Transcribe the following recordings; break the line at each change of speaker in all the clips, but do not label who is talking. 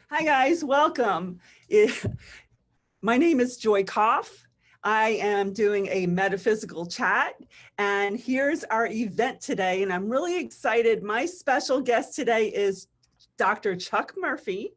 Hi guys, welcome. My name is Joy Kauf. I am doing a metaphysical chat, and here's our event today, and I'm really excited. My special guest today is Dr. Chuck Murphy,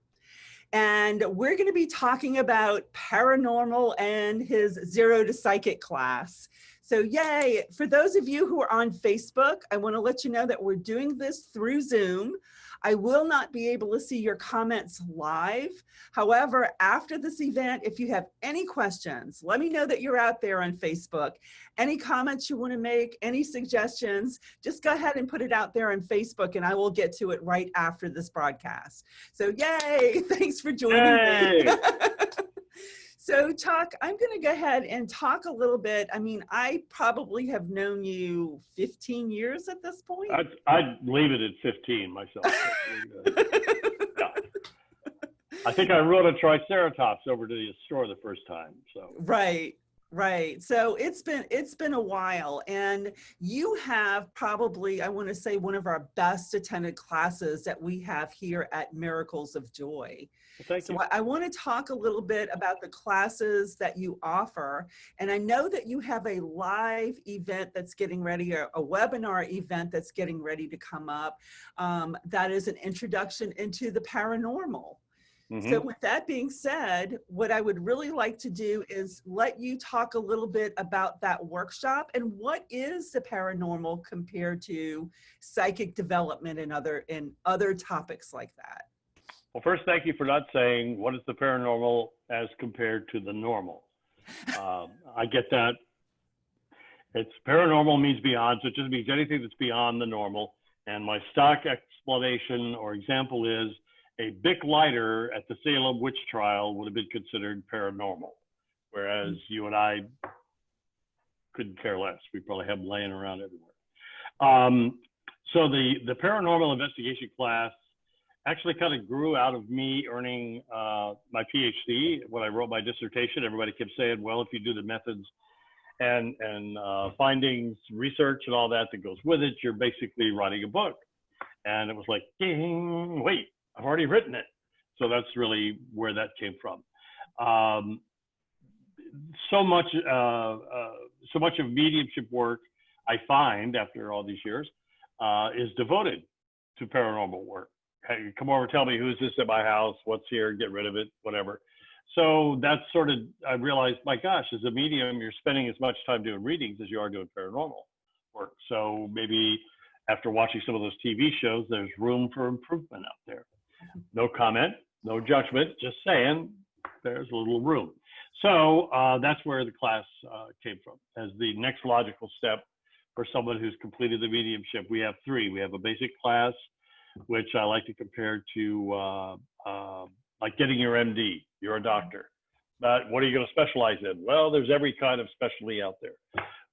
and we're going to be talking about paranormal and his Zero to Psychic class. So yay, for those of you who are on Facebook, I want to let you know that we're doing this through Zoom. I will not be able to see your comments live. However, after this event, if you have any questions, let me know that you're out there on Facebook. Any comments you want to make, any suggestions, just go ahead and put it out there on Facebook and I will get to it right after this broadcast. So yay, thanks for joining me. So Chuck, I'm going to go ahead and talk a little bit. I mean, I probably have known you 15 years at this point.
I'd leave it at 15 myself. I think I rode a Triceratops over to the store the first time. So
Right. So it's been a while, and you have probably, I want to say, one of our best attended classes that we have here at Miracles of Joy.
Thank you.
So I want to talk a little bit about the classes that you offer. And I know that you have a live event that's getting ready, a webinar event that's getting ready to come up. That is an introduction into the paranormal. So with that being said, what I would really like to do is let you talk a little bit about that workshop and what is the paranormal compared to psychic development and other topics like that.
Well, first, thank you for not saying what is the paranormal as compared to the normal. I get that. It's paranormal means beyond, so it just means anything that's beyond the normal. And my stock explanation or example is a Bic lighter at the Salem witch trial would have been considered paranormal, whereas you and I couldn't care less. We probably have them laying around everywhere. So the paranormal investigation class actually kind of grew out of me earning my PhD. When I wrote my dissertation, everybody kept saying, well, if you do the methods and findings, research and all that goes with it, you're basically writing a book. And it was like, ding, wait, I've already written it. So that's really where that came from. So much of mediumship work I find after all these years is devoted to paranormal work. Hey, come over, tell me who's this at my house, what's here, get rid of it, whatever. So that's sort of, I realized, my gosh, as a medium, you're spending as much time doing readings as you are doing paranormal work. So maybe after watching some of those TV shows, there's room for improvement out there. No comment, no judgment, just saying there's a little room. So that's where the class came from. As the next logical step for someone who's completed the mediumship, we have three. We have a basic class, which I like to compare to like getting your MD. You're a doctor, but what are you going to specialize in? Well, there's every kind of specialty out there.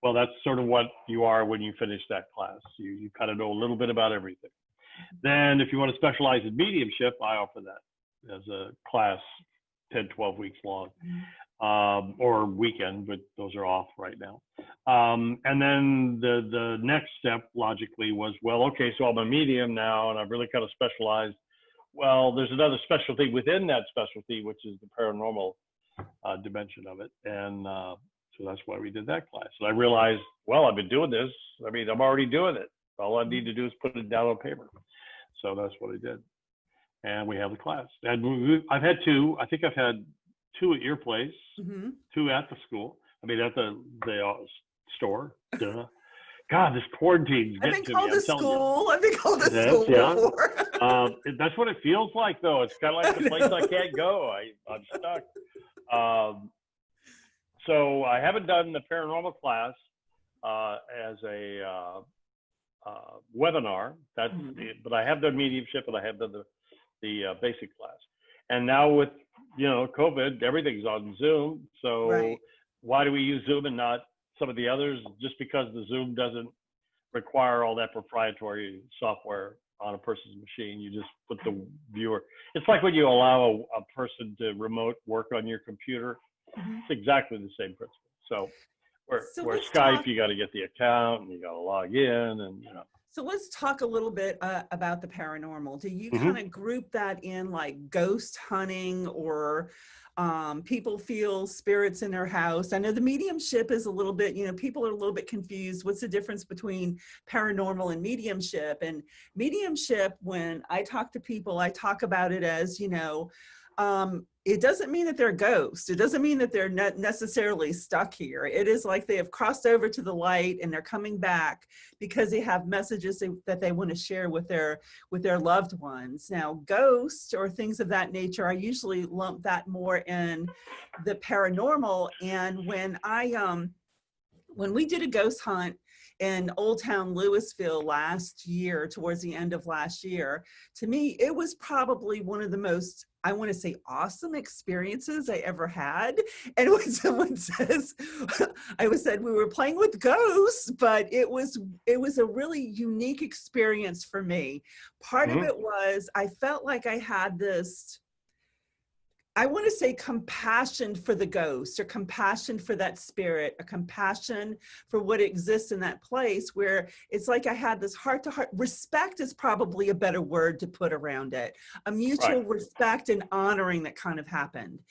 Well, that's sort of what you are when you finish that class. You kind of know a little bit about everything. Then if you want to specialize in mediumship, I offer that as a class 10, 12 weeks long, or weekend, but those are off right now. And then the next step logically was, well, okay, so I'm a medium now and I've really kind of specialized. Well, there's another specialty within that specialty, which is the paranormal dimension of it. And so that's why we did that class. And I realized, well, I've been doing this. I mean, I'm already doing it. All I need to do is put it down on paper. So that's what I did. And we have the class. And I've had two. I think I've had two at your place, two at the school. I mean, at the store. Duh. God, this quarantine's getting to me.
I've been called a school before.
That's what it feels like, though. It's kind of like the place I can't go. I'm stuck. So I haven't done the paranormal class as a webinar, but I have done mediumship and I have done the basic class. And now with COVID, everything's on Zoom. So why do we use Zoom and not some of the others? Just because the Zoom doesn't require all that proprietary software on a person's machine. You just put the viewer. It's like when you allow a person to remote work on your computer. It's exactly the same principle. So where Skype, you got to get the account and you got to log in, and
So let's talk a little bit about the paranormal. Do you
Mhm.
kind of group that in like ghost hunting, or people feel spirits in their house? I know the mediumship is a little bit, people are a little bit confused. What's the difference between paranormal and mediumship? And mediumship, when I talk to people, I talk about it as, it doesn't mean that they're ghosts. It doesn't mean that they're not necessarily stuck here. It is like they have crossed over to the light and they're coming back because they have messages that they want to share with their loved ones. Now, ghosts or things of that nature, I usually lump that more in the paranormal. And when we did a ghost hunt in Old Town Louisville last year, towards the end of last year, to me, it was probably one of the most, I want to say, awesome experiences I ever had. And when someone says, I was said we were playing with ghosts, but it was a really unique experience for me. Part of it was I felt like I had this, I want to say, compassion for the ghost, or compassion for that spirit, a compassion for what exists in that place, where it's like I had this heart-to-heart respect is probably a better word to put around it, a mutual respect and honoring that kind of happened.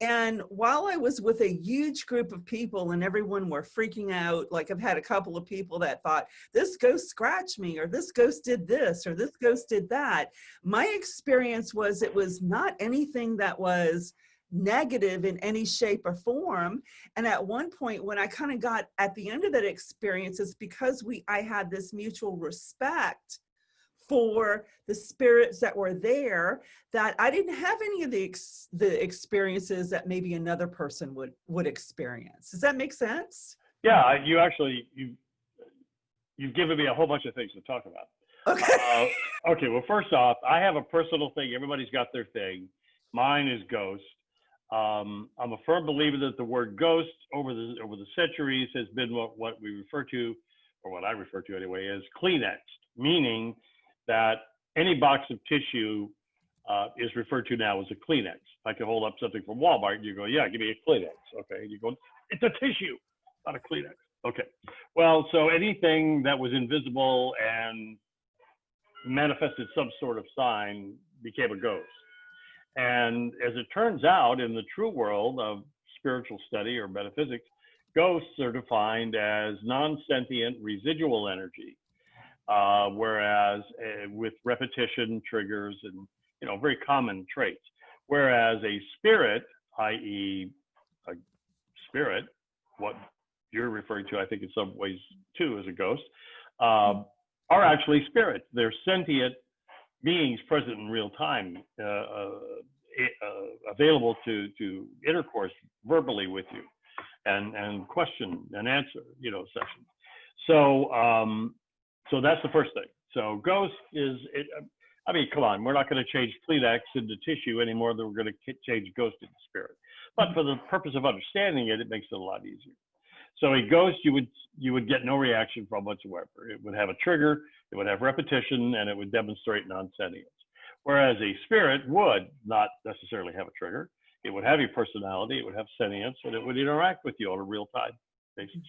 And while I was with a huge group of people and everyone were freaking out, like I've had a couple of people that thought, this ghost scratched me, or this ghost did this, or this ghost did that. My experience was it was not anything that was negative in any shape or form. And at one point, when I kind of got at the end of that experience, it's because I had this mutual respect for the spirits that were there, that I didn't have any of the experiences that maybe another person would experience. Does that make sense?
Yeah, you've given me a whole bunch of things to talk about.
Okay.
Okay, well, first off, I have a personal thing. Everybody's got their thing. Mine is ghost. I'm a firm believer that the word ghost over the centuries has been what we refer to, or what I refer to anyway, as Kleenex, meaning that any box of tissue is referred to now as a Kleenex. I can hold up something from Walmart and you go, yeah, give me a Kleenex. Okay, and you go, it's a tissue, not a Kleenex. Okay, well, so anything that was invisible and manifested some sort of sign became a ghost. And as it turns out, in the true world of spiritual study or metaphysics, ghosts are defined as non-sentient residual energy. Whereas with repetition triggers and very common traits, whereas a spirit, i.e. a spirit, what you're referring to, I think in some ways too, as a ghost, are actually spirits. They're sentient beings present in real time, available to intercourse verbally with you and question and answer sessions. So that's the first thing. So ghost is, I mean, come on, we're not going to change Kleenex into tissue any more than we're going to change ghost into spirit. But for the purpose of understanding it, it makes it a lot easier. So a ghost, you would get no reaction from whatsoever. It would have a trigger, it would have repetition, and it would demonstrate non-sentience. Whereas a spirit would not necessarily have a trigger. It would have a personality, it would have sentience, and it would interact with you on a real-time basis.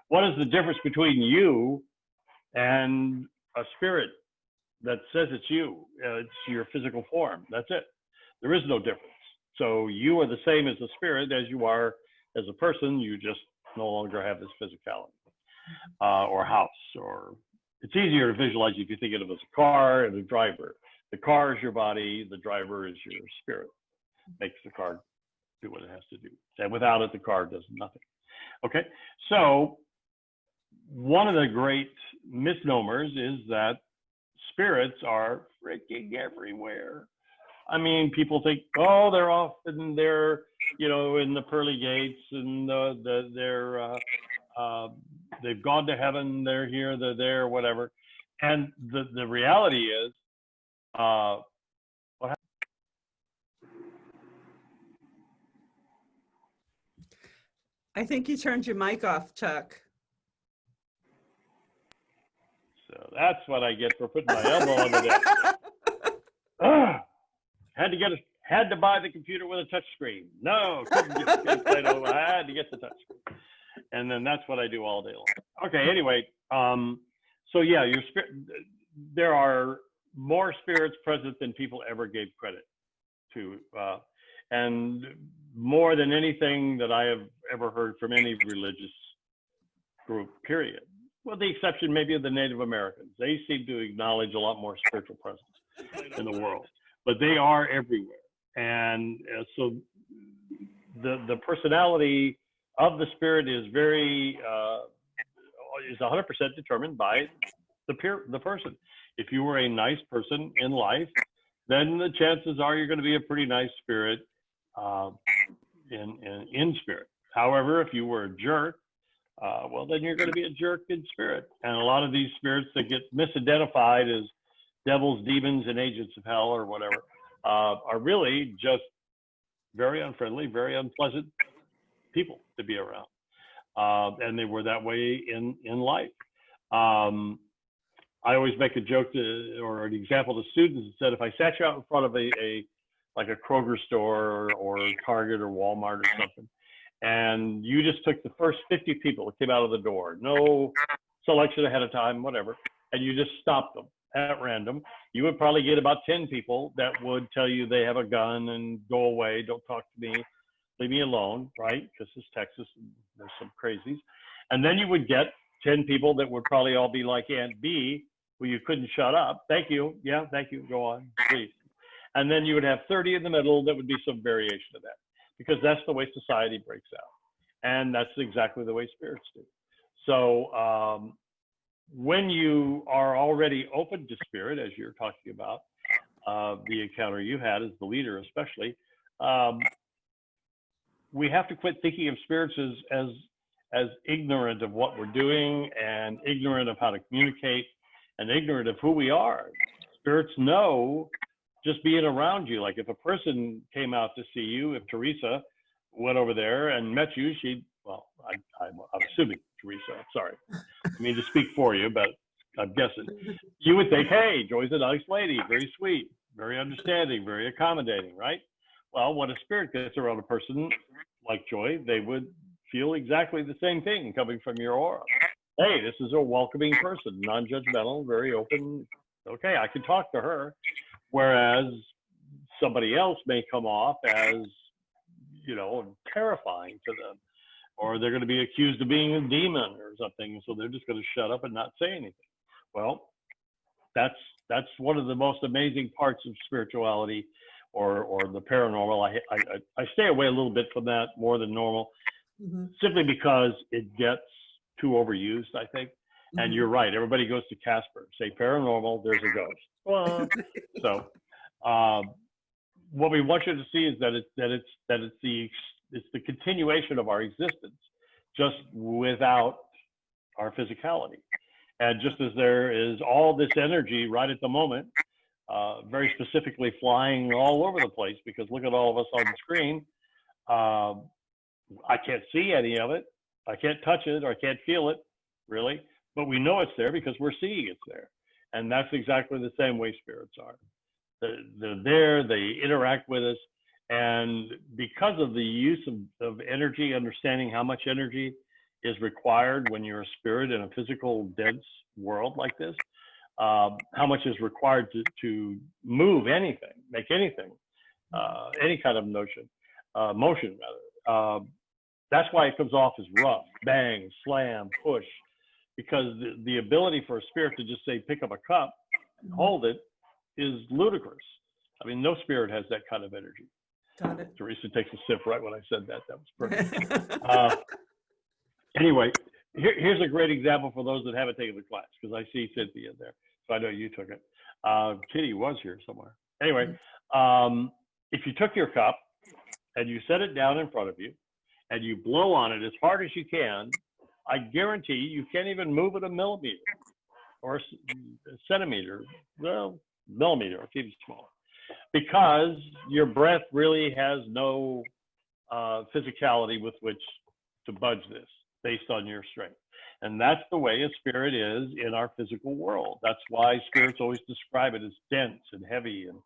What is the difference between you and a spirit that says it's you? It's your physical form. That's it. There is no difference. So you are the same as a spirit as you are as a person. You just no longer have this physicality or house. Or it's easier to visualize if you think of it as a car and a driver. The car is your body. The driver is your spirit. Makes the car do what it has to do. And without it, the car does nothing. Okay. So one of the great misnomers is that spirits are freaking everywhere. I mean, people think, oh, they're off and they're, in the pearly gates and they've gone to heaven, they're here, they're there, whatever. And the reality is, what happened?
I think you turned your mic off, Chuck.
So that's what I get for putting my elbow on the desk. Had to buy the computer with a touch screen. No, couldn't get Play-Doh. I had to get the touch screen. And then that's what I do all day long. Okay, anyway, So yeah, your spirit, there are more spirits present than people ever gave credit to, and more than anything that I have ever heard from any religious group, period. With the exception maybe of the Native Americans. They seem to acknowledge a lot more spiritual presence in the world, but they are everywhere. And so the personality of the spirit is very, is 100% determined by the person. If you were a nice person in life, then the chances are you're going to be a pretty nice spirit in spirit. However, if you were a jerk, well, then you're going to be a jerk in spirit. And a lot of these spirits that get misidentified as devils, demons, and agents of hell or whatever are really just very unfriendly, very unpleasant people to be around. And they were that way in life. I always make a joke or an example to students that said, if I sat you out in front of like a Kroger store or Target or Walmart or something, and you just took the first 50 people that came out of the door, no selection ahead of time, whatever, and you just stopped them at random, you would probably get about 10 people that would tell you they have a gun and go away, don't talk to me, leave me alone, right? Because it's Texas and there's some crazies. And then you would get 10 people that would probably all be like Aunt B, who you couldn't shut up. Thank you. Yeah, thank you. Go on, please. And then you would have 30 in the middle that would be some variation of that, because that's the way society breaks out. And that's exactly the way spirits do. So when you are already open to spirit, as you're talking about, the encounter you had as the leader especially, we have to quit thinking of spirits as ignorant of what we're doing and ignorant of how to communicate and ignorant of who we are. Spirits know just being around you. Like if a person came out to see you, if Teresa went over there and met you, well, I'm assuming Teresa, I'm sorry. I mean to speak for you, but I'm guessing. You would think, hey, Joy's a nice lady, very sweet, very understanding, very accommodating, right? Well, when a spirit gets around a person like Joy, they would feel exactly the same thing coming from your aura. Hey, this is a welcoming person, non-judgmental, very open. Okay, I can talk to her. Whereas somebody else may come off as, terrifying to them, or they're going to be accused of being a demon or something. So they're just going to shut up and not say anything. Well, that's one of the most amazing parts of spirituality or the paranormal. I stay away a little bit from that more than normal, simply because it gets too overused, I think. And you're right. Everybody goes to Casper, say paranormal, there's a ghost. Well, so what we want you to see is that it's the continuation of our existence, just without our physicality. And just as there is all this energy right at the moment, very specifically flying all over the place, because look at all of us on the screen. I can't see any of it. I can't touch it, or I can't feel it, really. But we know it's there because we're seeing it's there. And that's exactly the same way spirits are. They're there, they interact with us. And because of the use of energy, understanding how much energy is required when you're a spirit in a physical, dense world like this, how much is required to move anything, make anything, any kind of motion rather. That's why it comes off as rough, bang, slam, push, because the ability for a spirit to just say, pick up a cup and hold it is ludicrous. I mean, no spirit has that kind of energy.
Got it.
Teresa takes a sip right when I said that. That was perfect. Anyway, here's a great example for those that haven't taken the class, because I see Cynthia there. So I know you took it. Kitty was here somewhere. Anyway, if you took your cup and you set it down in front of you and you blow on it as hard as you can, I guarantee you can't even move it a millimeter or a centimeter. Well, millimeter, or even smaller, because your breath really has no physicality with which to budge this based on your strength. And that's the way a spirit is in our physical world. That's why spirits always describe it as dense and heavy and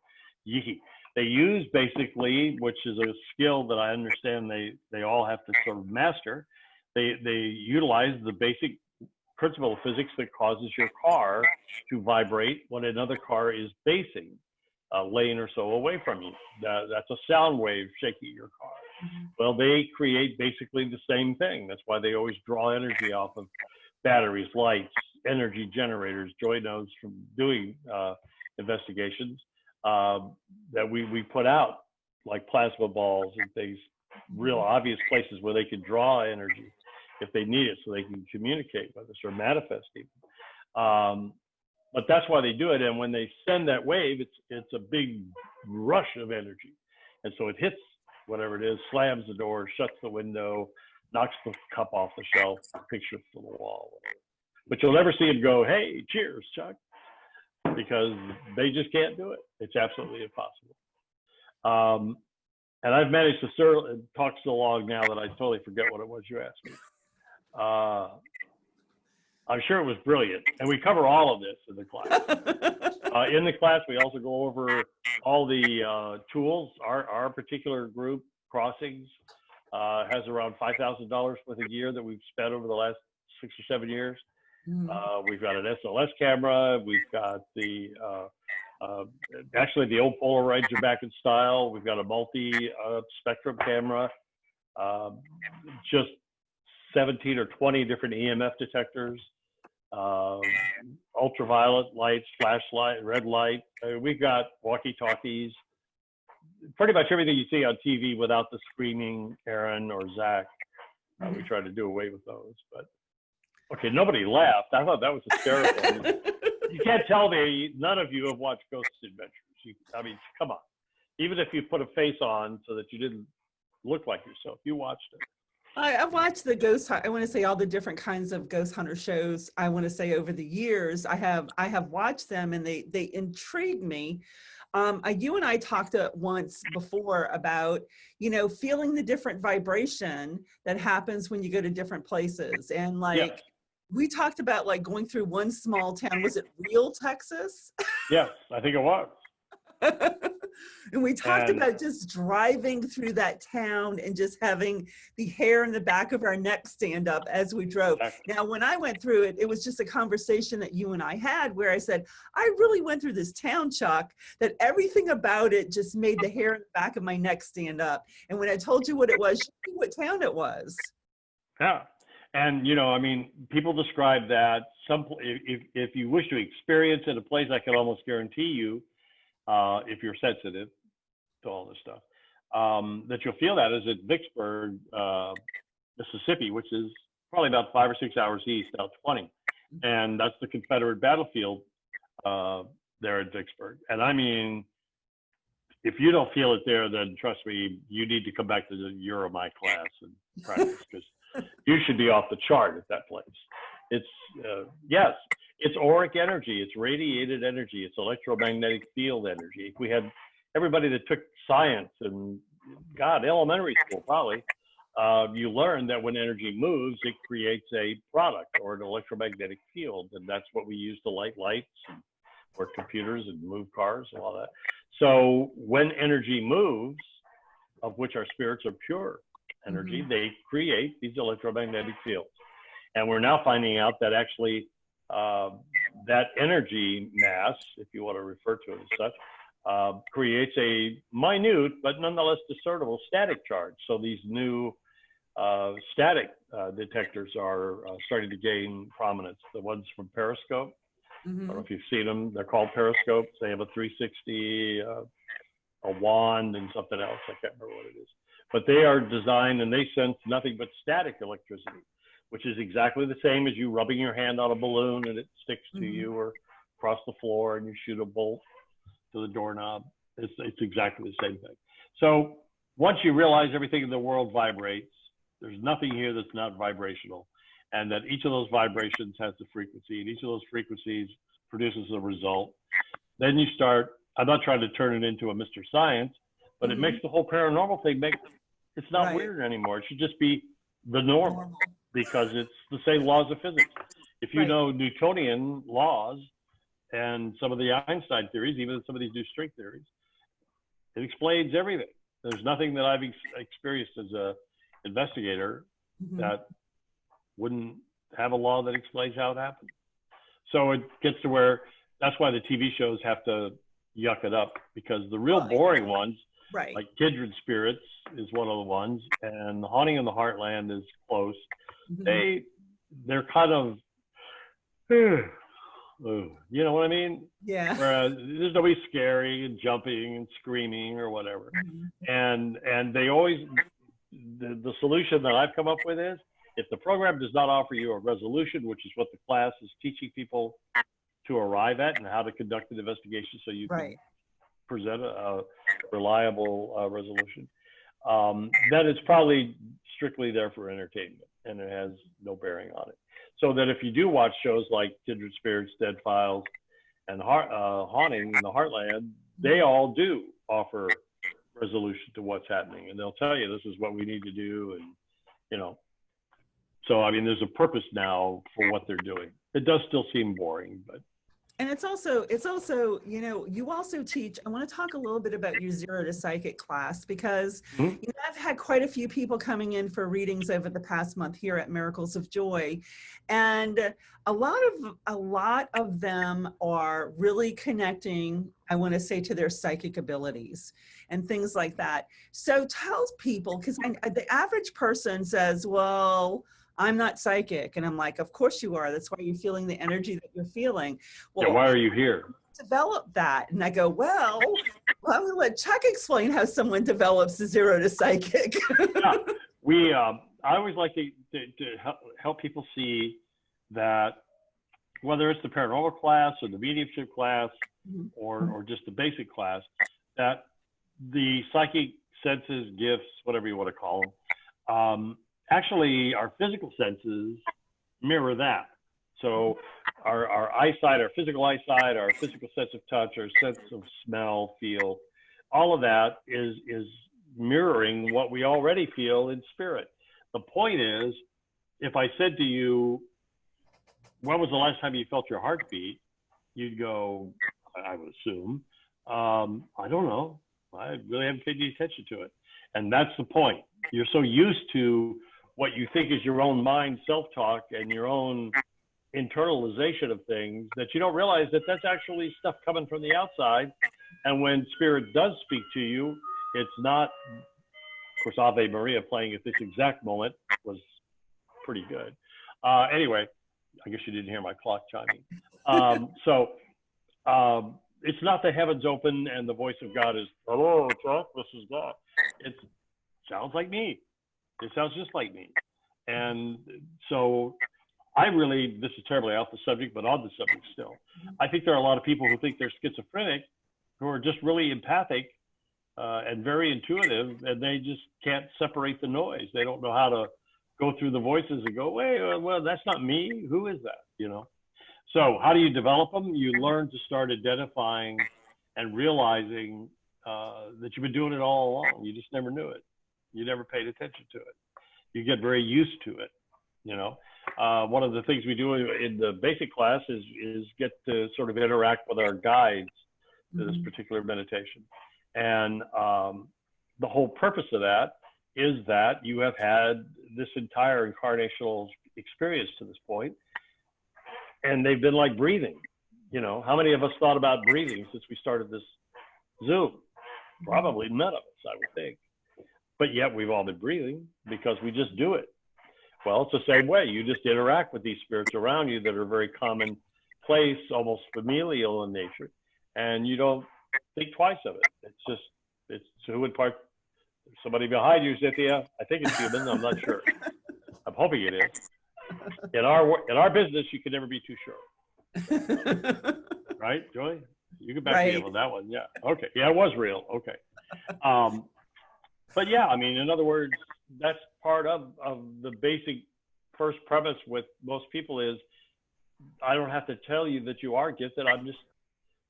yicky. They use basically, which is a skill that I understand they all have to sort of master, they utilize the basic principle of physics that causes your car to vibrate when another car is basing a lane or so away from you. That's a sound wave shaking your car. Well, they create basically the same thing. That's why they always draw energy off of batteries, lights, energy generators. Joy knows from doing investigations that we put out, like plasma balls and things, real obvious places where they can draw energy if they need it, so they can communicate with us or manifest even. But that's why they do it. And when they send that wave, it's a big rush of energy. And so it hits whatever it is, slams the door, shuts the window, knocks the cup off the shelf, picture to the wall. But you'll never see them go, hey, cheers, Chuck, because they just can't do it. It's absolutely impossible. And I've managed to talk so long now that I totally forget what it was you asked me. I'm sure it was brilliant. And we cover all of this in the class. In the class, we also go over all the tools. Our particular group, Crossings, has around $5,000 worth a year that we've spent over the last 6 or 7 years. We've got an SLS camera. We've got actually the old Polaroids are back in style. We've got a multi-spectrum camera, just 17 or 20 different EMF detectors, ultraviolet lights, flashlight, red light. We've got walkie-talkies, pretty much everything you see on TV without the screaming Aaron or Zach. We try to do away with those, but okay, nobody laughed. I thought that was hysterical. You can't tell me none of you have watched Ghost Adventures. I mean, come on. Even if you put a face on so that you didn't look like yourself, you watched it.
I've watched the I want to say all the different kinds of ghost hunter shows. I want to say over the years, I have watched them, and they intrigue me. You and I talked once before about, feeling the different vibration that happens when you go to different places. And like, we talked about like going through one small town. Was it Real, Texas?
Yes, I think it was.
And we talked about just driving through that town and just having the hair in the back of our neck stand up as we drove. Exactly. Now, when I went through it, it was just a conversation that you and I had where I said, I really went through this town, Chuck, that everything about it just made the hair in the back of my neck stand up. And when I told you what it was, you knew what town it was.
Yeah. And, I mean, people describe that if you wish to experience it, a place I can almost guarantee you, if you're sensitive to all this stuff, that you'll feel that is at Vicksburg, Mississippi, which is probably about 5 or 6 hours east, out 20. And that's the Confederate battlefield there at Vicksburg. And I mean, if you don't feel it there, then trust me, you need to come back to the Euromai class and practice, because you should be off the chart at that place. It's, yes, it's auric energy, it's radiated energy, it's electromagnetic field energy. If we had everybody that took science and, elementary school probably, you learn that when energy moves, it creates a product or an electromagnetic field. And that's what we use to light lights or computers and move cars and all that. So when energy moves, of which our spirits are pure energy, they create these electromagnetic fields. And we're now finding out that actually that energy mass, if you want to refer to it as such, creates a minute but nonetheless discernible static charge. So these new static detectors are starting to gain prominence. The ones from Periscope, I don't know if you've seen them. They're called Periscopes. They have a 360, a wand, and something else. I can't remember what it is. But they are designed, and they sense nothing but static electricity, which is exactly the same as you rubbing your hand on a balloon and it sticks to you, or across the floor and you shoot a bolt to the doorknob. It's exactly the same thing. So once you realize everything in the world vibrates, there's nothing here that's not vibrational, and that each of those vibrations has the frequency, and each of those frequencies produces a result. Then you start, I'm not trying to turn it into a Mr. Science, but it makes the whole paranormal thing, it's not weird anymore. It should just be the normal, because it's the same laws of physics. If you know Newtonian laws and some of the Einstein theories, even some of these new string theories, it explains everything. There's nothing that I've experienced as a investigator that wouldn't have a law that explains how it happened. So it gets to where that's why the TV shows have to yuck it up, because the real boring ones,
right,
like Kindred Spirits is one of the ones, and Haunting in the Heartland is close.
mm-hmm.
They're kind of, you know what I mean?
Yeah.
Whereas there's nobody scary and jumping and screaming or whatever.
Mm-hmm.
And they always, the solution that I've come up with is, if the program does not offer you a resolution, which is what the class is teaching people to arrive at and how to conduct an investigation so you can present a reliable resolution, then it's probably strictly there for entertainment and it has no bearing on it. So that if you do watch shows like Kindred Spirits, Dead Files, and Haunting in the Heartland, they all do offer resolution to what's happening, and they'll tell you this is what we need to do, and you know. So I mean, there's a purpose now for what they're doing. It does still seem boring, but.
And it's also, you know, you also teach, I want to talk a little bit about your Zero to Psychic class, because you know, I've had quite a few people coming in for readings over the past month here at Miracles of Joy. And a lot of them are really connecting, I want to say, to their psychic abilities and things like that. So tell people, because the average person says, well, I'm not psychic. And I'm like, of course you are. That's why you're feeling the energy that you're feeling. Well,
yeah, why are you here?
Develop that. And I go, well, I'm going to let Chuck explain how someone develops the Zero to Psychic.
Yeah, I always like to help people see that whether it's the paranormal class or the mediumship class or just the basic class, that the psychic senses, gifts, whatever you want to call them, actually, our physical senses mirror that. So our eyesight, our physical eyesight, our physical sense of touch, our sense of smell, feel, all of that is mirroring what we already feel in spirit. The point is, if I said to you, when was the last time you felt your heartbeat? You'd go, I would assume, I don't know. I really haven't paid any attention to it. And that's the point. You're so used to what you think is your own mind self-talk and your own internalization of things that you don't realize that that's actually stuff coming from the outside. And when spirit does speak to you, it's not, of course, Ave Maria playing at this exact moment was pretty good. Anyway, I guess you didn't hear my clock chiming. It's not the heavens open and the voice of God is, hello, Chuck, this is God. It sounds like me. It sounds just like me. And so this is terribly off the subject, but on the subject still. I think there are a lot of people who think they're schizophrenic, who are just really empathic and very intuitive, and they just can't separate the noise. They don't know how to go through the voices and go, wait, well, that's not me. Who is that? You know? So how do you develop them? You learn to start identifying and realizing that you've been doing it all along. You just never knew it. You never paid attention to it. You get very used to it, you know. One of the things we do in the basic class is get to sort of interact with our guides to this particular meditation. And the whole purpose of that is that you have had this entire incarnational experience to this point, and they've been like breathing. You know, how many of us thought about breathing since we started this Zoom? Probably none of us, I would think. But yet we've all been breathing because we just do it. Well, it's the same way. You just interact with these spirits around you that are very commonplace, almost familial in nature, and you don't think twice of it. It's who would part. Somebody behind you, Cynthia. I think it's human. I'm not sure. I'm hoping it is. In our business, you can never be too sure. Right, Joy? You can back me up on that one. Yeah. Okay. Yeah, it was real. Okay. But yeah, I mean, in other words, that's part of the basic first premise with most people is, I don't have to tell you that you are gifted. I'm just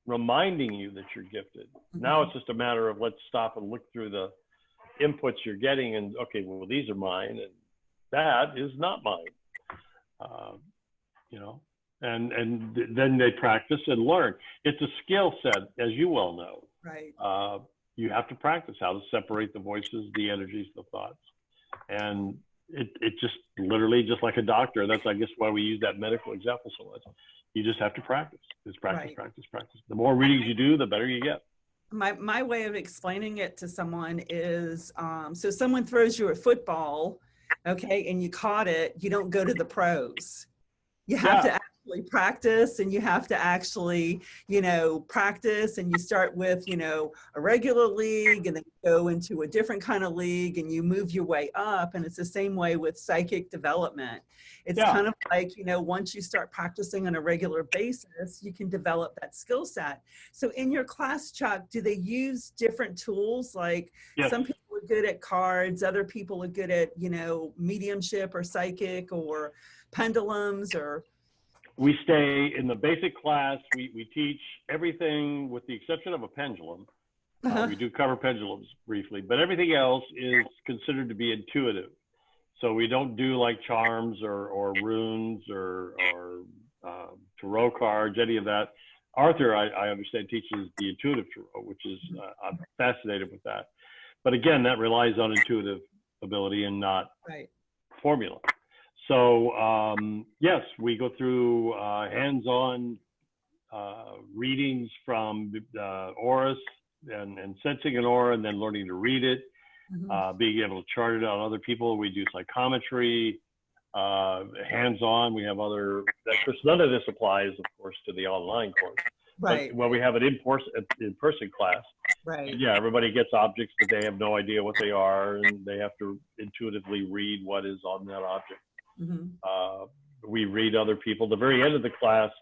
reminding you that you're gifted. Now it's just a matter of let's stop and look through the inputs you're getting and, okay, well, these are mine and that is not mine. You know, and then they practice and learn. It's a skill set, as you well know.
Right.
You have to practice how to separate the voices, the energies, the thoughts. And it just literally just like a doctor. That's, I guess, why we use that medical example so much. You just have to practice. It's practice,
Right.
practice, practice. The more readings you do, the better you get.
My way of explaining it to someone is, so someone throws you a football, okay, and you caught it, you don't go to the pros. You have to actually practice, and you have to actually, practice, and you start with, a regular league, and then you go into a different kind of league, and you move your way up. And it's the same way with psychic development. It's kind of like, once you start practicing on a regular basis, you can develop that skill set. So in your class, Chuck, do they use different tools? Like some people are good at cards, other people are good at, mediumship or psychic or pendulums, or?
We stay in the basic class. We teach everything with the exception of a pendulum. We do cover pendulums briefly, but everything else is considered to be intuitive. So we don't do like charms or runes or tarot cards, any of that. Arthur, I understand, teaches the intuitive tarot, which is, I'm fascinated with that. But again, that relies on intuitive ability and not formula. So yes, we go through hands-on readings from auras and sensing an aura, and then learning to read it, being able to chart it on other people. We do psychometry, hands-on. We have other, none of this applies, of course, to the online course. But when we have an in-person class, yeah, everybody gets objects that they have no idea what they are, and they have to intuitively read what is on that object. We read other people. The very end of the class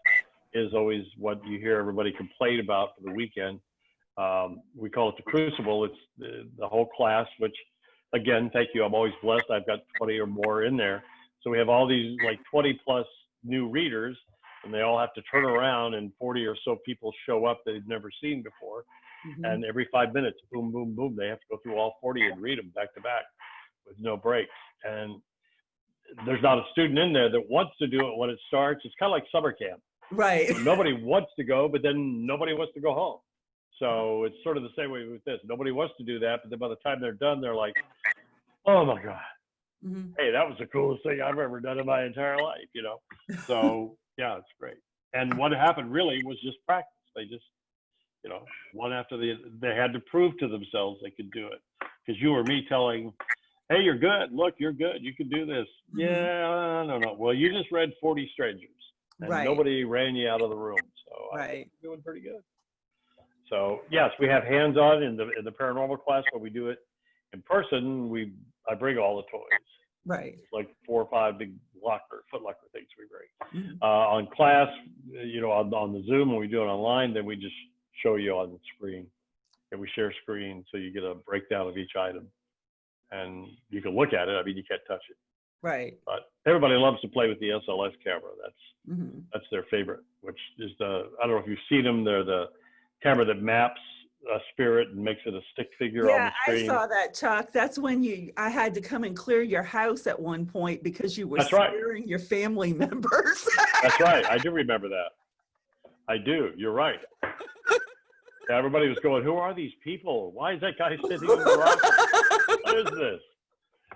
is always what you hear everybody complain about for the weekend. We call it the crucible. It's the whole class, which, again, thank you. I'm always blessed. I've got 20 or more in there. So we have all these like 20 plus new readers, and they all have to turn around, and 40 or so people show up that they've never seen before. And every 5 minutes, boom, boom, boom, they have to go through all 40 and read them back to back with no breaks. And there's not a student in there that wants to do it when it starts. It's kind of like summer camp. So nobody wants to go, but then nobody wants to go home. So it's sort of the same way with this. Nobody wants to do that, but then by the time they're done, they're like, oh my God, hey, that was the coolest thing I've ever done in my entire life, So yeah, it's great. And what happened really was just practice. They just, one after they had to prove to themselves they could do it. Because you or me telling, hey, you're good. Look, you're good. You can do this. Yeah, no. Well, you just read 40 strangers, and nobody ran you out of the room. So I think you're doing pretty good. So yes, we have hands-on in the paranormal class, but we do it in person. I bring all the toys. It's like 4 or 5 big foot locker things we bring. On class, on the Zoom, when we do it online, then we just show you on the screen, and we share screen, so you get a breakdown of each item. And you can look at it. I mean, you can't touch it. But everybody loves to play with the Sls Camera. That's their favorite, which is I don't know if you've seen them. They're the camera that maps a spirit and makes it a stick figure on the screen.
Yeah, I saw that, Chuck. That's when I had to come and clear your house at one point because you were scaring your family members.
That's right. I do remember that. I do. You're right. Everybody was going, who are these people? Why is that guy sitting in the rock? What is this?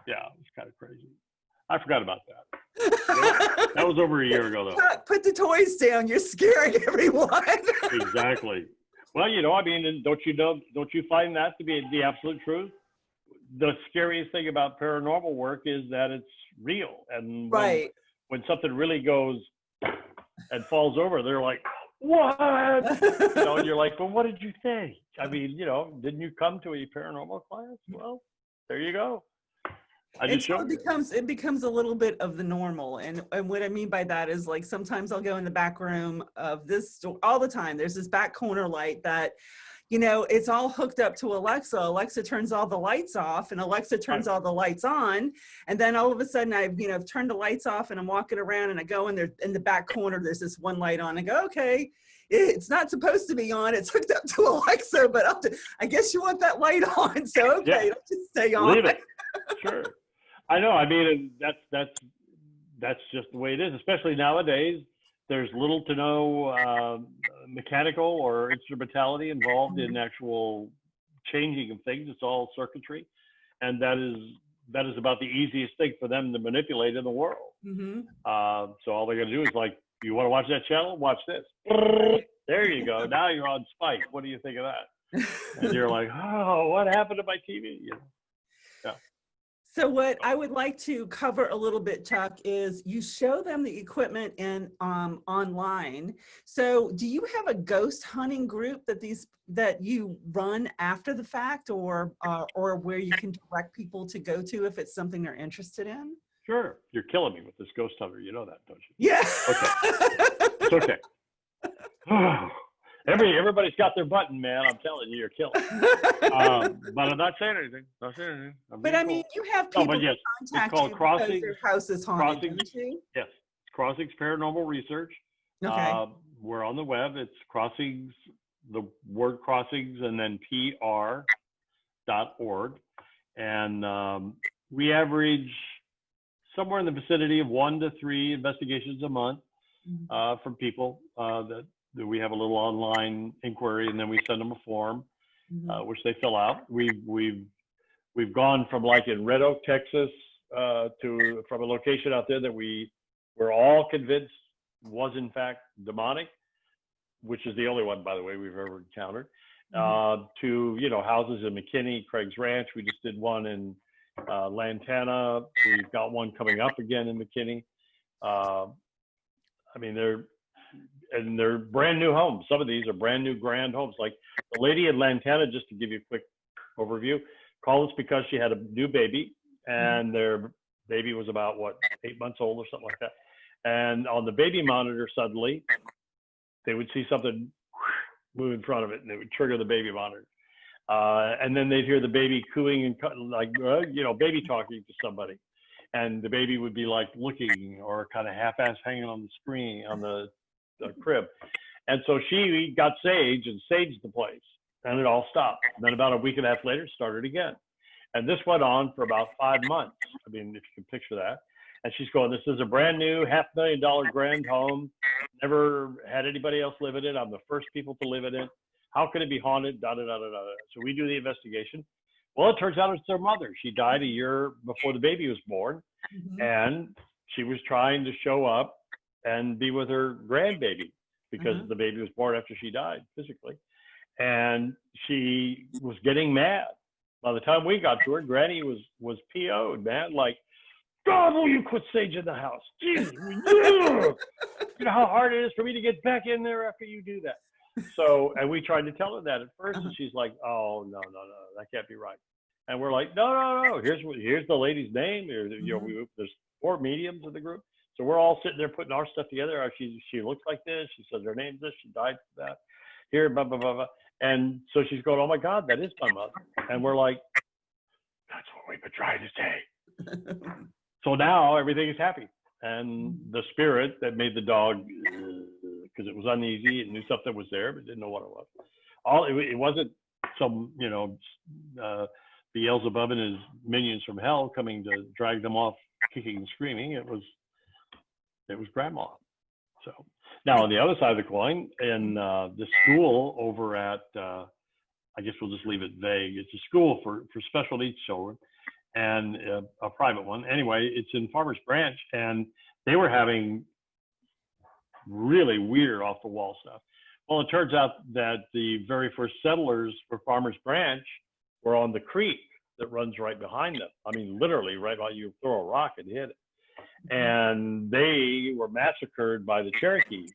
Yeah, it's kind of crazy. I forgot about that. That was over a year ago, though.
Put the toys down. You're scaring everyone.
Exactly. Well, I mean, don't you find that to be the absolute truth? The scariest thing about paranormal work is that it's real. And when something really goes and falls over, they're like, what? And you're like, well, what did you think? I mean, didn't you come to a paranormal class? Well, there you go. It
becomes a little bit of the normal. And what I mean by that is, like, sometimes I'll go in the back room of this store all the time. There's this back corner light that, it's all hooked up to Alexa. Alexa turns all the lights off, and Alexa turns all the lights on. And then all of a sudden I've turned the lights off, and I'm walking around, and I go in there in the back corner, there's this one light on. I go, okay, it's not supposed to be on. It's hooked up to Alexa, but I guess you want that light on. So, okay, let's just stay on.
Leave it. Sure. I know. I mean, that's just the way it is, especially nowadays. There's little to no mechanical or instrumentality involved in actual changing of things. It's all circuitry. And that is that is about the easiest thing for them to manipulate in the world.
Mm-hmm.
So all they're going to do is like, you want to watch that channel? Watch this. There you go. Now you're on Spike. What do you think of that? And you're like, oh, what happened to my TV? You know? Yeah.
So what I would like to cover a little bit, Chuck, is you show them the equipment in online. So do you have a ghost hunting group that you run after the fact, or where you can direct people to go to if it's something they're interested in?
Sure. You're killing me with this ghost hunter. You know that, don't you?
Yeah.
Okay. It's okay. Everybody's got their button, man. I'm telling you, you're killing. But I'm not saying anything.
But I mean, you have people
yes,
contact
it's called
you
Crossings,
because their house is haunted, don't you?
Yes, Crossings Paranormal Research.
Okay.
We're on the web. It's Crossings, the word Crossings, and then PR.org. And we average somewhere in the vicinity of 1 to 3 investigations a month from people that we have a little online inquiry, and then we send them a form, which they fill out. We've gone from, like in Red Oak, Texas, from a location out there that we're all convinced was in fact demonic, which is the only one, by the way, we've ever encountered, to, you know, houses in McKinney, Craig's Ranch. We just did one in Lantana. We've got one coming up again in McKinney. I mean, they're brand new homes. Some of these are brand new grand homes. Like the lady in Lantana, just to give you a quick overview, called us because she had a new baby, and their baby was about, 8 months old or something like that. And on the baby monitor, suddenly they would see something move in front of it, and it would trigger the baby monitor. And then they'd hear the baby cooing and like, you know, baby talking to somebody. And the baby would be like looking or kind of half-ass hanging on the screen, on the crib. And so she got sage and saged the place, and it all stopped. And then about a week and a half later, it started again. And this went on for about 5 months. I mean, if you can picture that. And she's going, this is a brand new $500,000 grand home. Never had anybody else live in it. I'm the first people to live in it. How could it be haunted? Da, da, da, da, da. So we do the investigation. Well, it turns out it's their mother. She died a year before the baby was born. And she was trying to show up and be with her grandbaby because the baby was born after she died physically. And she was getting mad. By the time we got to her, Granny was PO'd, man. Like, God, will you quit saging the house? Jesus, you know how hard it is for me to get back in there after you do that. So, and we tried to tell her that at first, and she's like, oh, no, that can't be right. And we're like, no. Here's the lady's name. You know, there's 4 mediums in the group. So we're all sitting there putting our stuff together. She looks like this. She says her name's this. She died for that. Here, blah, blah, blah, blah. And so she's going, oh, my God, that is my mother. And we're like, that's what we've been trying to say. So now everything is happy. And the spirit that made the dog, because it was uneasy, it knew something was there, but didn't know what it was. It wasn't some, you know, Beelzebub and his minions from hell coming to drag them off kicking and screaming. It was grandma. So now on the other side of the coin, in the school over at, I guess we'll just leave it vague. It's a school for special needs children, and a private one. Anyway, it's in Farmers Branch, and they were having really weird off the wall stuff. Well, it turns out that the very first settlers for Farmers Branch were on the creek that runs right behind them. I mean, literally right on, you throw a rock and hit it. And they were massacred by the Cherokee,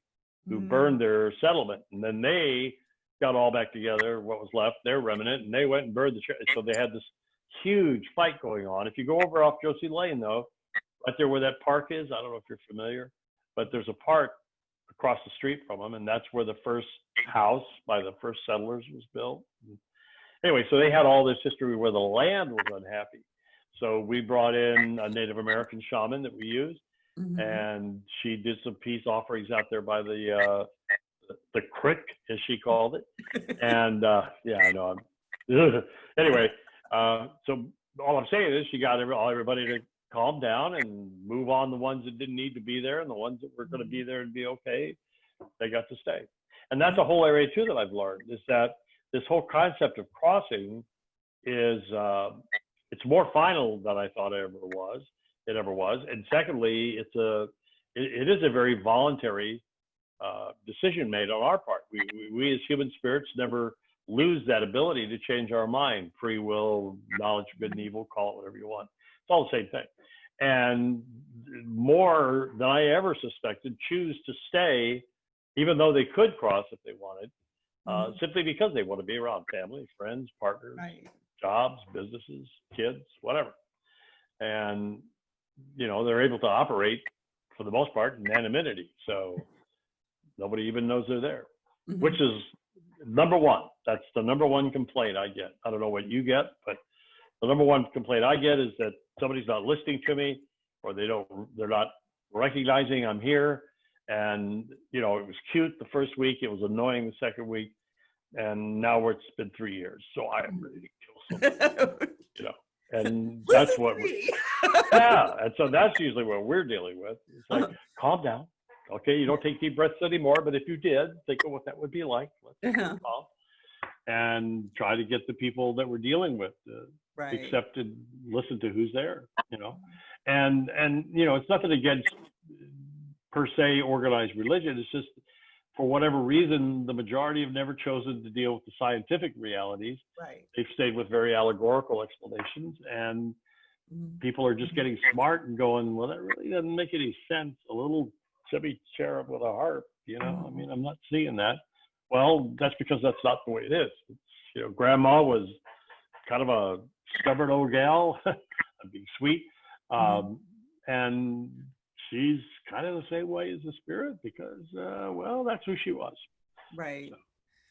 who burned their settlement. And then they got all back together, what was left, their remnant, and they went and burned the Cherokee. So they had this huge fight going on. If you go over off Josie Lane, though, right there where that park is, I don't know if you're familiar, but there's a park across the street from them, and that's where the first house by the first settlers was built. Anyway, so they had all this history where the land was unhappy. So we brought in a Native American shaman that we used, and she did some peace offerings out there by the creek, as she called it. And yeah, I know. Anyway, so all I'm saying is she got everybody to calm down and move on the ones that didn't need to be there, and the ones that were going to be there and be okay, they got to stay. And that's a whole area too that I've learned, is that this whole concept of crossing is it's more final than I thought it ever was. And secondly, it is a very voluntary decision made on our part. We as human spirits never lose that ability to change our mind. Free will, knowledge of good and evil, call it whatever you want. It's all the same thing. And more than I ever suspected, choose to stay, even though they could cross if they wanted, simply because they want to be around family, friends, partners, jobs, businesses, kids, whatever. And, you know, they're able to operate, for the most part, in anonymity. So nobody even knows they're there, which is number one. That's the number one complaint I get. I don't know what you get, but the number one complaint I get is that somebody's not listening to me, or they're not recognizing I'm here. And, you know, it was cute the first week, it was annoying the second week, and now it's been 3 years. So I am ready to kill somebody, you know, and that's what, and so that's usually what we're dealing with. It's like, calm down. Okay, you don't take deep breaths anymore, but if you did, think of what that would be like. Let's calm and try to get the people that we're dealing with accept and listen to who's there, you know. And you know, it's nothing against per se organized religion. It's just, for whatever reason, the majority have never chosen to deal with the scientific realities. They've stayed with very allegorical explanations, and people are just getting smart and going, well, that really doesn't make any sense. A little chubby cherub with a harp, you know, I mean, I'm not seeing that. Well, that's because that's not the way it is. It's, you know, grandma was kind of a stubborn old gal, I'm being sweet. And she's kind of the same way as the spirit because, well, that's who she was.
Right.
So,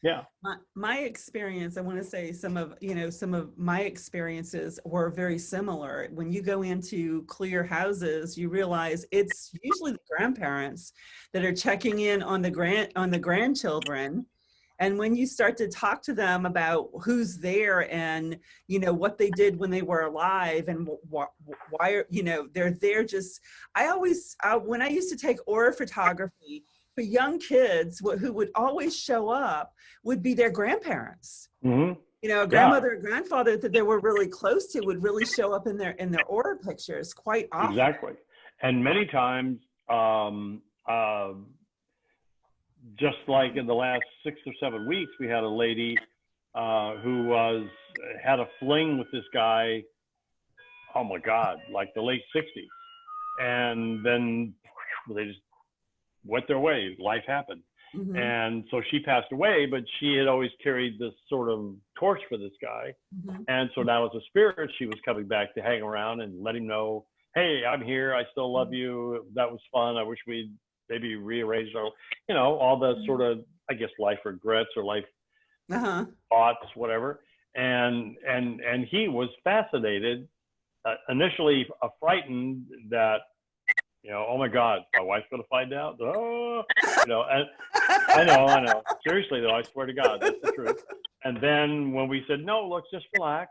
yeah.
My experience, I want to say some of my experiences were very similar. When you go into clear houses, you realize it's usually the grandparents that are checking in on the grandchildren. And when you start to talk to them about who's there and, you know, what they did when they were alive and why, you know, they're there just, when I used to take aura photography, for young kids, who would always show up would be their grandparents. You know, a grandmother or grandfather that they were really close to would really show up in their aura pictures quite often.
Exactly. And many times, just like in the last 6 or 7 weeks, we had a lady who had a fling with this guy, oh my God, like the late 60s. And then they just went their way. Life happened. And so she passed away, but she had always carried this sort of torch for this guy. And so now as a spirit, she was coming back to hang around and let him know, hey, I'm here. I still love you. That was fun. I wish we'd maybe rearranged our, you know, all the sort of, I guess, life regrets or life thoughts, whatever. And he was fascinated, initially frightened that, you know, oh my God, my wife's going to find out. Oh, you know, and I know. Seriously though, I swear to God, that's the truth. And then when we said, no, let's just relax.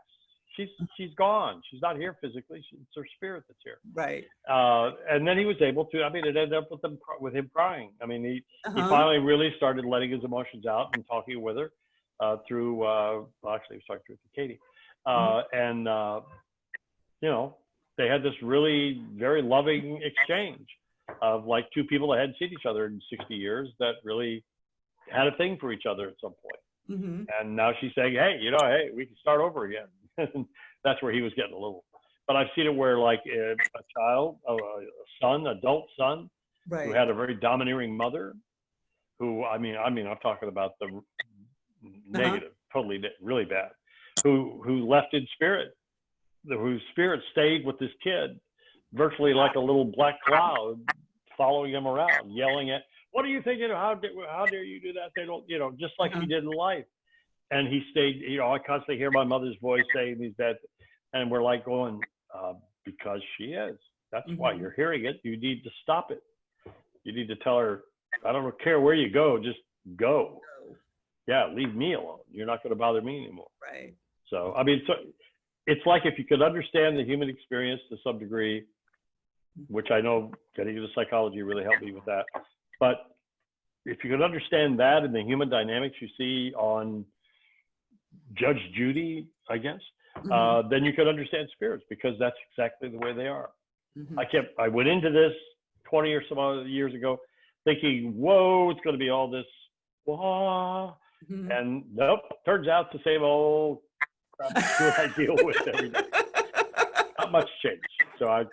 She's gone. She's not here physically. It's her spirit that's here.
Right.
And then he was able to, I mean, it ended up with him crying. I mean, he finally really started letting his emotions out and talking with her through, well, actually he was talking to Katie. And, you know, they had this really very loving exchange of like two people that hadn't seen each other in 60 years that really had a thing for each other at some point. And now she's saying, hey, you know, hey, we can start over again. That's where he was getting a little. But I've seen it where like a child, a son, adult son, who had a very domineering mother, who, I mean, I'm talking about the negative, totally, really bad, who left in spirit, whose spirit stayed with this kid, virtually like a little black cloud following him around, yelling at, what are you thinking? How dare you do that? They don't, you know, just like he did in life. And he stayed, you know, I constantly hear my mother's voice saying these bad, and we're like going, because she is. That's why you're hearing it. You need to stop it. You need to tell her, I don't care where you go, just go. Yeah, leave me alone. You're not going to bother me anymore.
Right.
So, I mean, so it's like if you could understand the human experience to some degree, which I know getting into psychology really helped me with that. But if you could understand that and the human dynamics you see on Judge Judy, I guess, then you could understand spirits, because that's exactly the way they are.
Mm-hmm.
I went into this 20 or some other years ago thinking, whoa, it's going to be all this, wah.
Mm-hmm.
And nope, turns out the same old crap that I deal with every day. Not much change. So I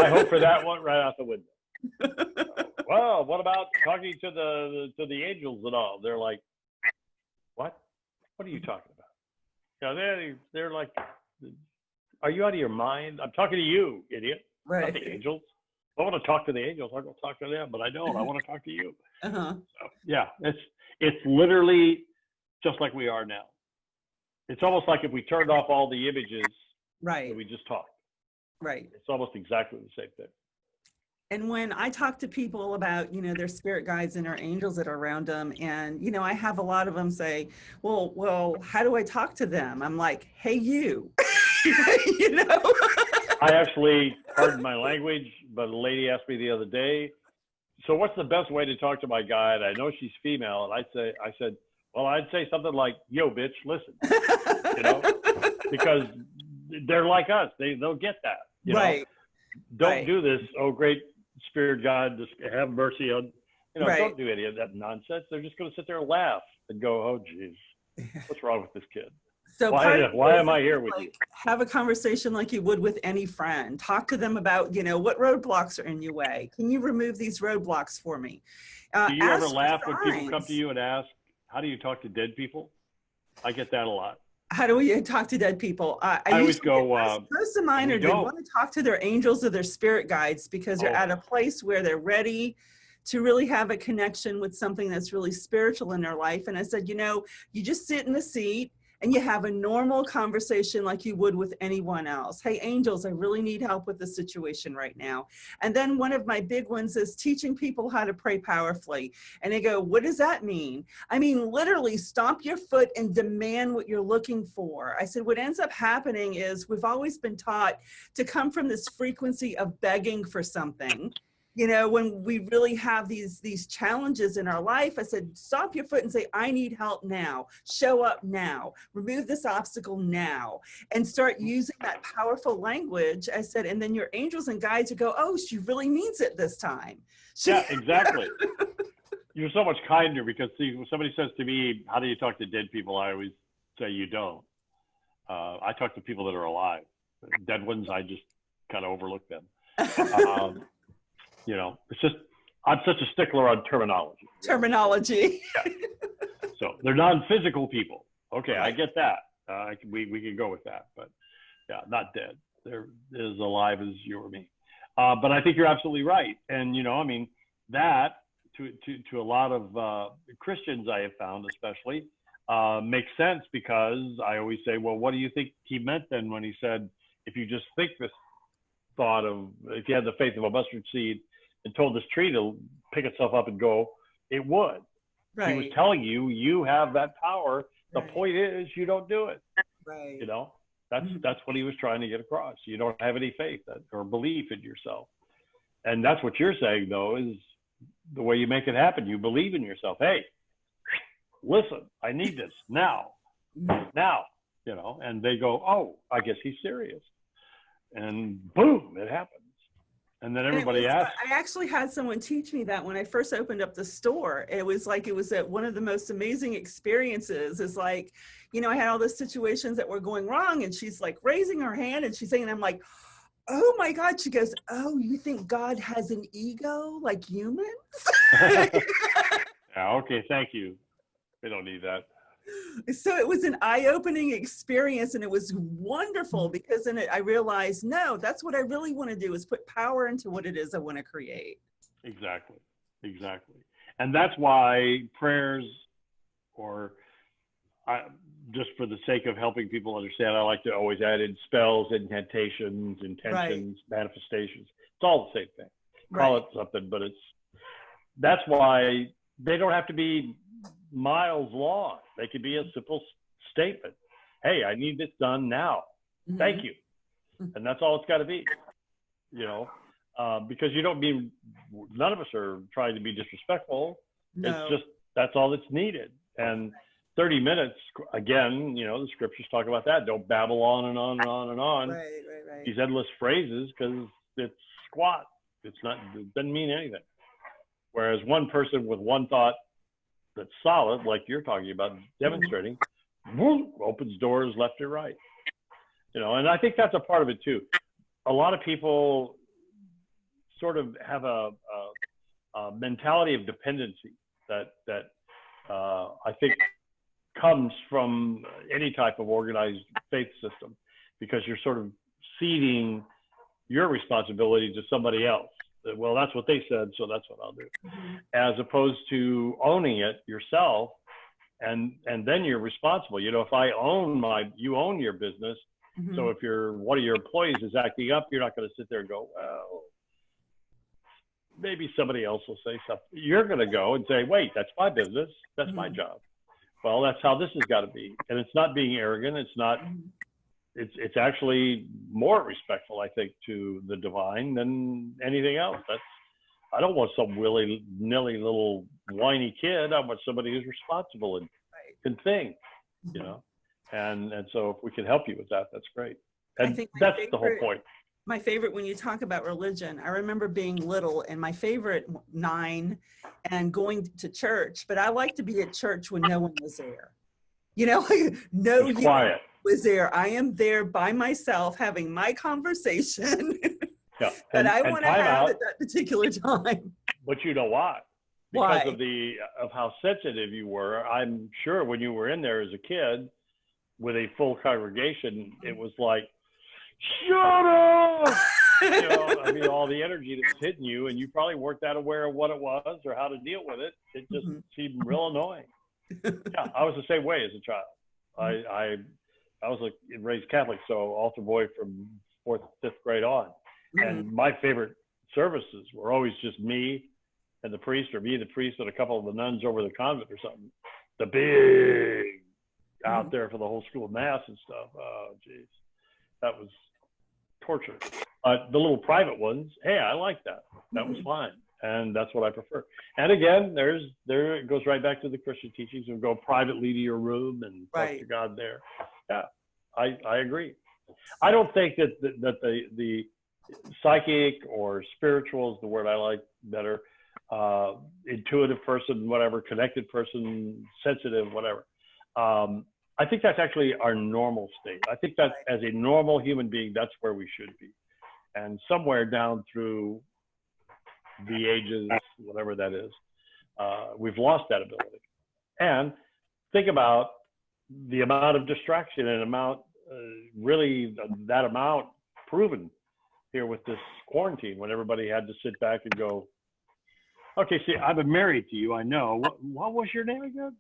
hope for that one right out the window. Well, what about talking to the angels and all? They're like, what? What are you talking about? They're like, are you out of your mind? I'm talking to you, idiot.
Right.
Not the angels. I want to talk to the angels. I'll go talk to them, but I don't. I want to talk to you.
Uh-huh.
So, yeah, it's literally just like we are now. It's almost like if we turned off all the images that we just talked.
Right.
It's almost exactly the same thing.
And when I talk to people about, their spirit guides and their angels that are around them, and, I have a lot of them say, well, how do I talk to them? I'm like, hey, you,
I actually, pardon my language, but a lady asked me the other day, so what's the best way to talk to my guide? I know she's female. And I said, well, I'd say something like, yo, bitch, listen, because they're like us. They'll get that,
right.
Don't do this. Oh, great spirit guide, just have mercy on, don't do any of that nonsense. They're just going to sit there and laugh and go, oh, geez, what's wrong with this kid?
So
why am I here with you?
Have a conversation like you would with any friend. Talk to them about, what roadblocks are in your way. Can you remove these roadblocks for me?
Do you ever laugh when people come to you and ask, how do you talk to dead people? I get that a lot.
How do we talk to dead people?
I always go,
most of mine are they want to talk to their angels or their spirit guides because they're at a place where they're ready to really have a connection with something that's really spiritual in their life. And I said, you just sit in the seat and you have a normal conversation like you would with anyone else. Hey, angels, I really need help with the situation right now. And then one of my big ones is teaching people how to pray powerfully. And they go, what does that mean? I mean, literally stomp your foot and demand what you're looking for. I said, what ends up happening is we've always been taught to come from this frequency of begging for something. When we really have these challenges in our life, I said, stop your foot and say, I need help now. Show up now. Remove this obstacle now. And start using that powerful language. I said, and then your angels and guides would go, oh, she really means it this time.
Yeah, exactly. You're so much kinder because, see, when somebody says to me, how do you talk to dead people? I always say, you don't. I talk to people that are alive. Dead ones, I just kind of overlook them. It's just, I'm such a stickler on terminology.
Terminology.
Yeah. So they're non-physical people. Okay, right. I get that. We can go with that, but yeah, not dead. They're as alive as you or me. But I think you're absolutely right. And, that to a lot of Christians I have found especially makes sense because I always say, well, what do you think he meant then when he said, if you just think this thought of, if you had the faith of a mustard seed, and told this tree to pick itself up and go, it would. Right. He was telling you, you have that power. The point is, you don't do it.
Right.
That's what he was trying to get across. You don't have any faith or belief in yourself. And that's what you're saying, though, is the way you make it happen. You believe in yourself. Hey, listen, I need this now. Now, and they go, oh, I guess he's serious. And boom, it happens. And then everybody asks.
I actually had someone teach me that when I first opened up the store. It was one of the most amazing experiences. It's like, I had all those situations that were going wrong and she's like raising her hand and she's saying, and I'm like, oh my God. She goes, oh, you think God has an ego like humans?
Yeah, okay, thank you. We don't need that.
So it was an eye-opening experience and it was wonderful because in it I realized, no, that's what I really want to do is put power into what it is I want to create.
Exactly. And that's why prayers, or just for the sake of helping people understand, I like to always add in spells, incantations, intentions, manifestations. It's all the same thing. Call it something, but that's why they don't have to be miles long. They could be a simple statement. Hey, I need this done now. Mm-hmm. Thank you. And that's all it's got to be, because none of us are trying to be disrespectful. No. It's just, that's all that's needed. And 30 minutes, again, you know, the scriptures talk about that. Don't babble on and on and on and on.
Right.
These endless phrases, because it's squat. It doesn't mean anything. Whereas one person with one thought that's solid, like you're talking about, demonstrating, whoop, opens doors left and right. You know, and I think that's a part of it too. A lot of people sort of have a mentality of dependency that I think comes from any type of organized faith system, because you're sort of ceding your responsibility to somebody else. Well, that's what they said, so that's what I'll do. As opposed to owning it yourself, and then you're responsible. You know, if you own your business. So if one of your employees is acting up, you're not going to sit there and go, well, maybe somebody else will say something. You're going to go and say, wait, that's my business. That's my job. Well, that's how this has got to be. And it's not being arrogant. It's not, it's actually more respectful, I think, to the divine than anything else. I don't want some willy-nilly little whiny kid. I want somebody who's responsible and can think, you know. And so if we can help you with that, that's great. And that's the whole point.
My favorite, when you talk about religion, I remember being little and my favorite 9 and going to church, but I like to be at church when no one was there. You know, no one was there. I am there by myself having my conversation that I want to have at that particular time.
But you know why? Because of how sensitive you were. I'm sure when you were in there as a kid with a full congregation, it was like, shut up! You know, I mean, all the energy that's hitting you, and you probably weren't that aware of what it was or how to deal with it. It just seemed real annoying. Yeah, I was the same way as a child. I was raised Catholic, so altar boy from 4th, 5th grade on. And my favorite services were always just me and the priest, or me, the priest, and a couple of the nuns over the convent or something. The big out there for the whole school mass and stuff. Oh, geez. That was torture. The little private ones, hey, I like that. That was fine. And that's what I prefer. And again, there it goes right back to the Christian teachings of go privately to your room and talk to God there. Yeah, I agree. I don't think that the psychic or spiritual is the word I like better. Intuitive person, whatever, connected person, sensitive, whatever. I think that's actually our normal state. I think that as a normal human being, that's where we should be. And somewhere down through the ages, whatever that is, we've lost that ability. And think about the amount of distraction and really that amount proven here with this quarantine, when everybody had to sit back and go, okay, see, I've been married to you, I know. What was your name again?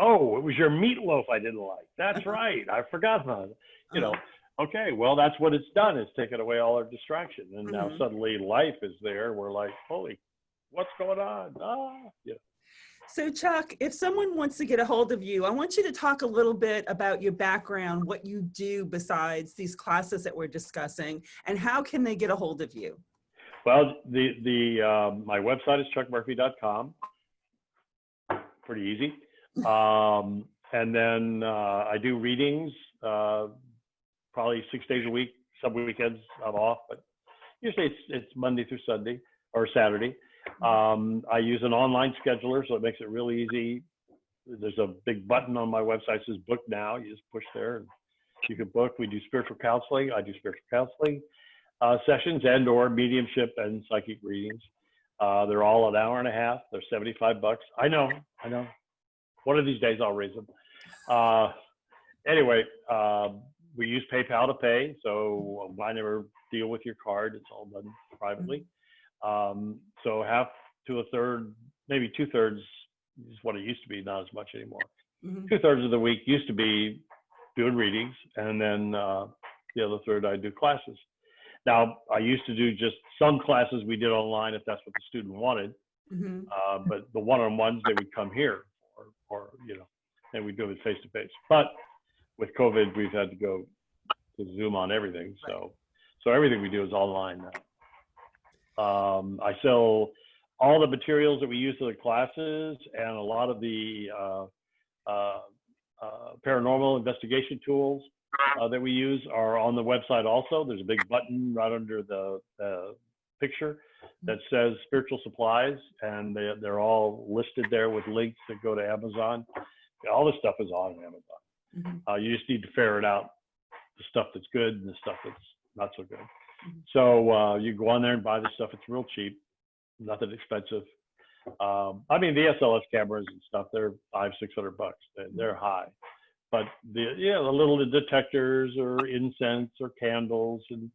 Oh, it was your meatloaf I didn't like. That's right. I forgot about it. You know, okay, well, that's what it's done. It's taken away all our distraction. And now suddenly life is there. We're like, holy, what's going on? Yeah.
So Chuck, if someone wants to get a hold of you, I want you to talk a little bit about your background, what you do besides these classes that we're discussing, and how can they get a hold of you?
Well, my website is chuckmurphy.com. Pretty easy. And then I do readings, probably 6 days a week. Some weekends I'm off, but usually it's Monday through Sunday or Saturday. I use an online scheduler, so it makes it real easy. There's a big button on my website that says book now. You just push there and you can book. We do spiritual counseling. I do spiritual counseling sessions and or mediumship and psychic readings. They're all an hour and a half. They're $75. I know. One of these days I'll raise them. Anyway, we use PayPal to pay, so I never deal with your card. It's all done privately. So half to a third, maybe 2/3 is what it used to be, not as much anymore. 2/3 of the week used to be doing readings, and then the other third I do classes. Now, I used to do just some classes we did online if that's what the student wanted, but the one-on-ones, they would come here, or you know, and we do it face-to-face. But with COVID, we've had to go to Zoom on everything, so everything we do is online now. I sell all the materials that we use for the classes and a lot of the paranormal investigation tools that we use are on the website also. There's a big button right under the picture that says spiritual supplies, and they're all listed there with links that go to Amazon. All this stuff is on Amazon. You just need to ferret out the stuff that's good and the stuff that's not so good. So you go on there and buy the stuff. It's real cheap, nothing expensive. I mean, the Sls cameras and stuff, they're $500-600. They're high. But the little detectors or incense or candles and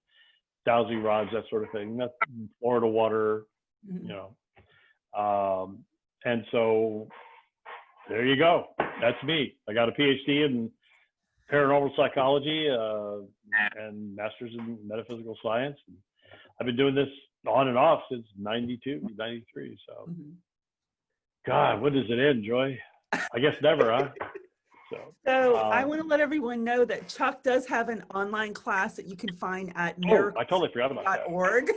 dowsing rods, that sort of thing, that's Florida water, you know. And so there you go. That's me. I got a PhD in paranormal psychology and master's in metaphysical science. And I've been doing this on and off since 92, 93. So, God, when does it end, Joy? I guess never, huh?
So I want to let everyone know that Chuck does have an online class that you can find at
I totally forgot about that.
miraclesofjoy.org.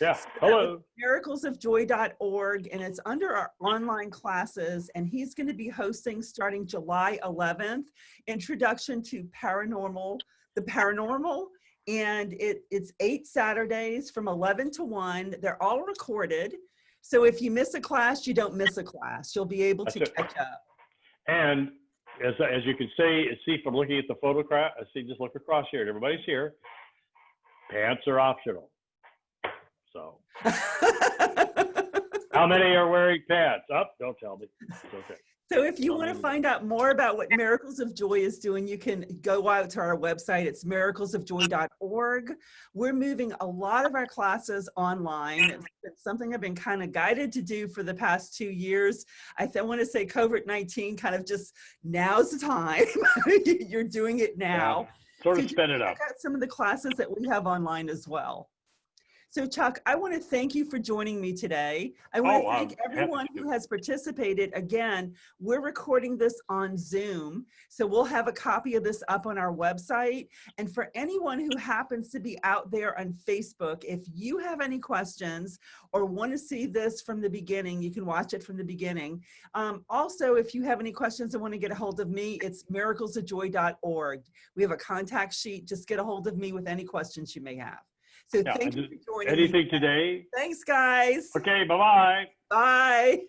Yeah, hello.
Miraclesofjoy.org, and it's under our online classes, and he's going to be hosting starting July 11th, Introduction to the Paranormal, and it's 8 Saturdays from 11 to 1. They're all recorded, so if you miss a class, you don't miss a class. You'll be able to catch up.
And as you can see from looking at the photograph, just look across here, and everybody's here. Pants are optional. So, how many are wearing pants? Don't tell me. It's okay.
So if you want to find out more about what Miracles of Joy is doing, you can go out to our website. It's miraclesofjoy.org. We're moving a lot of our classes online. It's something I've been kind of guided to do for the past 2 years. I want to say COVID-19 kind of just, now's the time. You're doing it now.
Yeah, sort of spin it up.
Check out some of the classes that we have online as well. So Chuck, I want to thank you for joining me today. I want to thank everyone who has participated. Again, we're recording this on Zoom, so we'll have a copy of this up on our website. And for anyone who happens to be out there on Facebook, if you have any questions or want to see this from the beginning, you can watch it from the beginning. Also, if you have any questions and want to get a hold of me, it's miraclesofjoy.org. We have a contact sheet. Just get a hold of me with any questions you may have. So thank you for joining me.
Anything today?
Thanks, guys.
Okay, bye-bye.
Bye.